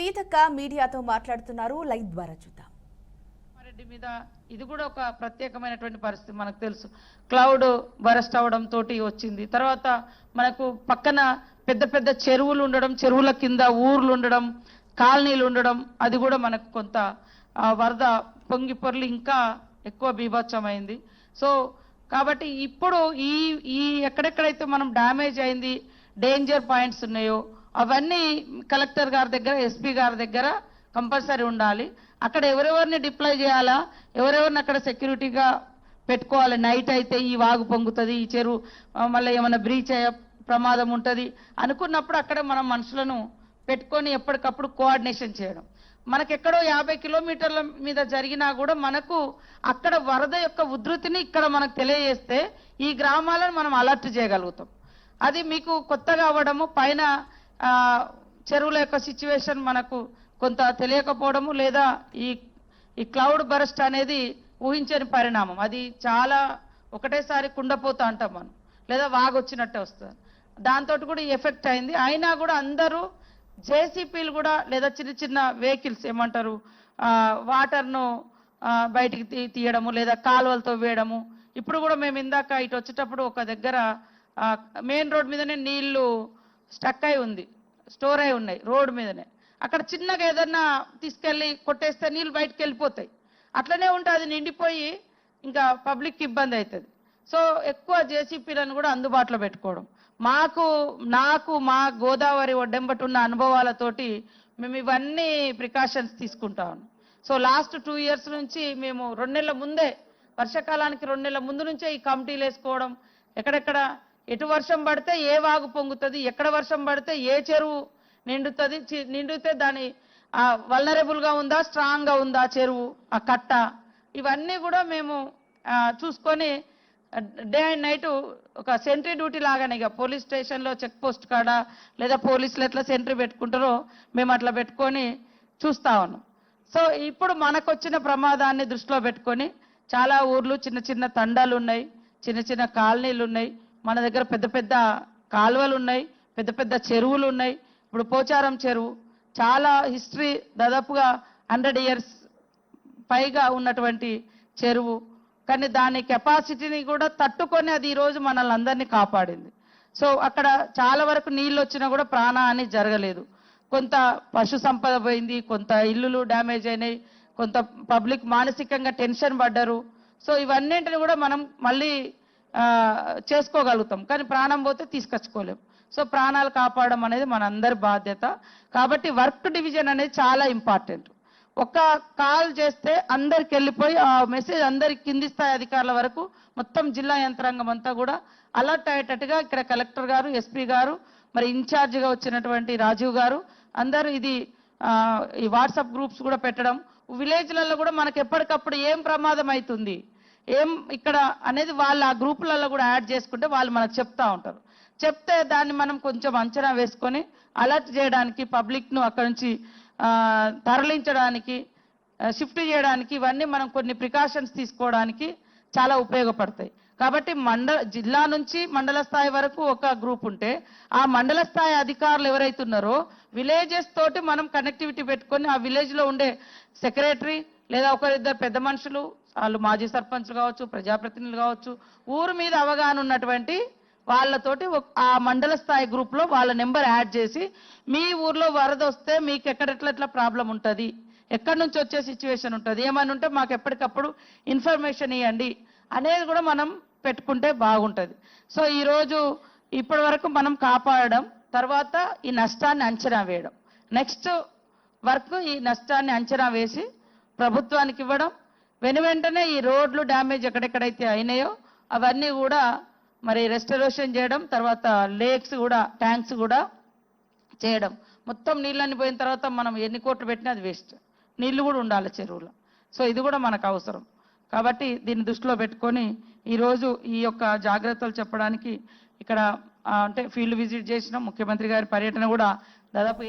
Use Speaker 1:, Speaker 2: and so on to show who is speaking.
Speaker 1: సీతక్క మీడియాతో మాట్లాడుతున్నారు. లైవ్ ద్వారా చూద్దాం.
Speaker 2: రెడ్డి మీద ఇది కూడా ఒక ప్రత్యేకమైనటువంటి పరిస్థితి మనకు తెలుసు. క్లౌడ్ బరస్ట్ అవడం తోటి వచ్చింది. తర్వాత మనకు పక్కన పెద్ద పెద్ద చెరువులు ఉండడం, చెరువుల కింద ఊర్లు ఉండడం, కాలనీలు ఉండడం, అది కూడా మనకు కొంత వరద పొంగి పొర్లి ఇంకా ఎక్కువ బీభత్సమైంది. సో కాబట్టి ఇప్పుడు ఈ ఎక్కడెక్కడైతే మనం డ్యామేజ్ అయింది, డేంజర్ పాయింట్స్ ఉన్నాయో అవన్నీ కలెక్టర్ గారి దగ్గర, ఎస్పీ గారి దగ్గర కంపల్సరీ ఉండాలి. అక్కడ ఎవరెవరిని డిప్లాయ్ చేయాలా, ఎవరెవరిని అక్కడ సెక్యూరిటీగా పెట్టుకోవాలి. నైట్ అయితే ఈ వాగు పొంగుతుంది, ఈ చెరువు మళ్ళీ ఏమైనా బ్రీచ్ అయ్యే ప్రమాదం ఉంటుంది అనుకున్నప్పుడు అక్కడ మనం మనుషులను పెట్టుకొని ఎప్పటికప్పుడు కోఆర్డినేషన్ చేయడం. మనకెక్కడో 50 కిలోమీటర్ల మీద జరిగినా కూడా మనకు అక్కడ వరద యొక్క ఉధృతిని ఇక్కడ మనకు తెలియజేస్తే ఈ గ్రామాలను మనం అలర్ట్ చేయగలుగుతాం. అది మీకు కొత్తగా అవ్వడము, పైన చెరువుల యొక్క సిచ్యువేషన్ మనకు కొంత తెలియకపోవడము, లేదా ఈ క్లౌడ్ బరస్ట్ అనేది ఊహించని పరిణామం. అది చాలా ఒకటేసారి కుండపోతా అంటాం మనం, లేదా వాగొచ్చినట్టే వస్తుంది. దాంతో కూడా ఎఫెక్ట్ అయింది. అయినా కూడా అందరూ జేసీపీలు కూడా లేదా చిన్న చిన్న వెహికల్స్ ఏమంటారు వాటర్ను బయటికి తీయడము, లేదా కాలువలతో వేయడము. ఇప్పుడు కూడా మేము ఇందాక ఇటు వచ్చేటప్పుడు ఒక దగ్గర మెయిన్ రోడ్ మీదనే నీళ్లు స్టక్ అయి ఉంది, స్టోర్ అయి ఉన్నాయి రోడ్ మీదనే. అక్కడ చిన్నగా ఏదన్నా తీసుకెళ్ళి కొట్టేస్తే నీళ్ళు బయటకు వెళ్ళిపోతాయి. అట్లనే ఉంటే అది నిండిపోయి ఇంకా పబ్లిక్కి ఇబ్బంది అవుతుంది. సో ఎక్కువ జేసీపీలను కూడా అందుబాటులో పెట్టుకోవడం. నాకు మా గోదావరి ఒడ్డెంబటి ఉన్న అనుభవాలతోటి మేము ఇవన్నీ ప్రికాషన్స్ తీసుకుంటాము. సో లాస్ట్ 2 years నుంచి మేము 2 నెలల ముందే, వర్షాకాలానికి 2 నెలల ముందు నుంచే ఈ కమిటీలు వేసుకోవడం, ఎక్కడెక్కడ ఎటు వర్షం పడితే ఏ వాగు పొంగుతుంది, ఎక్కడ వర్షం పడితే ఏ చెరువు నిండుతుంది, నిండితే దాని వల్నరబుల్గా ఉందా, స్ట్రాంగ్గా ఉందా చెరువు, ఆ కట్ట, ఇవన్నీ కూడా మేము చూసుకొని డే అండ్ నైట్ ఒక సెంట్రీ డ్యూటీ లాగానే, ఇక పోలీస్ స్టేషన్లో చెక్ పోస్ట్ కాడ లేదా పోలీసులు ఎట్లా సెంట్రీ పెట్టుకుంటారో మేము అట్లా పెట్టుకొని చూస్తా ఉన్నాం. సో ఇప్పుడు మనకు వచ్చిన ప్రమాదాన్ని దృష్టిలో పెట్టుకొని చాలా ఊర్లు చిన్న చిన్న తండాలు ఉన్నాయి, చిన్న చిన్న కాలనీలు ఉన్నాయి, మన దగ్గర పెద్ద పెద్ద కాలువలు ఉన్నాయి, పెద్ద పెద్ద చెరువులు ఉన్నాయి. ఇప్పుడు పోచారం చెరువు చాలా హిస్టరీ, దాదాపుగా 100 years పైగా ఉన్నటువంటి చెరువు, కానీ దాని కెపాసిటీని కూడా తట్టుకొని అది ఈరోజు మనల్ని అందరినీ కాపాడింది. సో అక్కడ చాలా వరకు నీళ్ళు వచ్చినా కూడా ప్రాణహాని జరగలేదు. కొంత పశు సంపద పోయింది, కొంత ఇల్లులు డ్యామేజ్ అయినాయి, కొంత పబ్లిక్ మానసికంగా టెన్షన్ పడ్డారు. సో ఇవన్నింటిని కూడా మనం మళ్ళీ చేసుకోగలుగుతాం, కానీ ప్రాణం పోతే తీసుకొచ్చుకోలేం. సో ప్రాణాలు కాపాడడం అనేది మనందరి బాధ్యత. కాబట్టి వర్క్ డివిజన్ అనేది చాలా ఇంపార్టెంట్. ఒక కాల్ చేస్తే అందరికి వెళ్ళిపోయి ఆ మెసేజ్ అందరి కింది స్థాయి అధికారుల వరకు మొత్తం జిల్లా యంత్రాంగం అంతా కూడా అలర్ట్ అయ్యేటట్టుగా ఇక్కడ కలెక్టర్ గారు, ఎస్పీ గారు, మరి ఇన్ఛార్జిగా వచ్చినటువంటి రాజీవ్ గారు అందరూ ఈ వాట్సాప్ గ్రూప్స్ కూడా పెట్టడం, విలేజ్లలో కూడా మనకు ఎప్పటికప్పుడు ఏం ప్రమాదం అవుతుంది, ఏం ఇక్కడ అనేది వాళ్ళు ఆ గ్రూపులలో కూడా యాడ్ చేసుకుంటే వాళ్ళు మనకు చెప్తా ఉంటారు. చెప్తే దాన్ని మనం కొంచెం అంచనా వేసుకొని అలర్ట్ చేయడానికి, పబ్లిక్ను అక్కడ నుంచి తరలించడానికి, షిఫ్ట్ చేయడానికి, ఇవన్నీ మనం కొన్ని ప్రికాషన్స్ తీసుకోవడానికి చాలా ఉపయోగపడతాయి. కాబట్టి జిల్లా నుంచి మండల స్థాయి వరకు ఒక గ్రూప్ ఉంటే ఆ మండల స్థాయి అధికారులు ఎవరైతే ఉన్నారో విలేజెస్ తోటి మనం కనెక్టివిటీ పెట్టుకొని ఆ విలేజ్లో ఉండే సెక్రటరీ లేదా ఒకరిద్దరు పెద్ద మనుషులు, వాళ్ళు మాజీ సర్పంచ్లు కావచ్చు, ప్రజాప్రతినిధులు కావచ్చు, ఊరు మీద అవగాహన ఉన్నటువంటి వాళ్ళతోటి ఆ మండల స్థాయి గ్రూప్లో వాళ్ళ నెంబర్ యాడ్ చేసి మీ ఊర్లో వరద వస్తే మీకు ఎట్లా ప్రాబ్లం ఉంటుంది, ఎక్కడి నుంచి వచ్చే సిచ్యువేషన్ ఉంటుంది, ఏమైనా ఉంటే మాకు ఎప్పటికప్పుడు ఇన్ఫర్మేషన్ ఇవ్వండి అనేది కూడా మనం పెట్టుకుంటే బాగుంటుంది. సో ఈరోజు ఇప్పటి వరకు మనం కాపాడడం, తర్వాత ఈ నష్టాన్ని అంచనా వేయడం, నెక్స్ట్ వర్క్ ఈ నష్టాన్ని అంచనా వేసి ప్రభుత్వానికి ఇవ్వడం, వెంటనే ఈ రోడ్లు డ్యామేజ్ ఎక్కడెక్కడైతే అయినాయో అవన్నీ కూడా మరి రెస్టరేషన్ చేయడం, తర్వాత లేక్స్ కూడా, ట్యాంక్స్ కూడా చేయడం. మొత్తం నీళ్ళని పోయిన తర్వాత మనం ఎన్ని కోట్లు పెట్టినా అది వేస్ట్, నీళ్లు కూడా ఉండాలి చెరువులో. సో ఇది కూడా మనకు అవసరం. కాబట్టి దీన్ని దృష్టిలో పెట్టుకొని ఈరోజు ఈ యొక్క జాగ్రత్తలు చెప్పడానికి ఇక్కడ అంటే ఫీల్డ్ విజిట్ చేసిన ముఖ్యమంత్రి గారి పర్యటన కూడా దాదాపు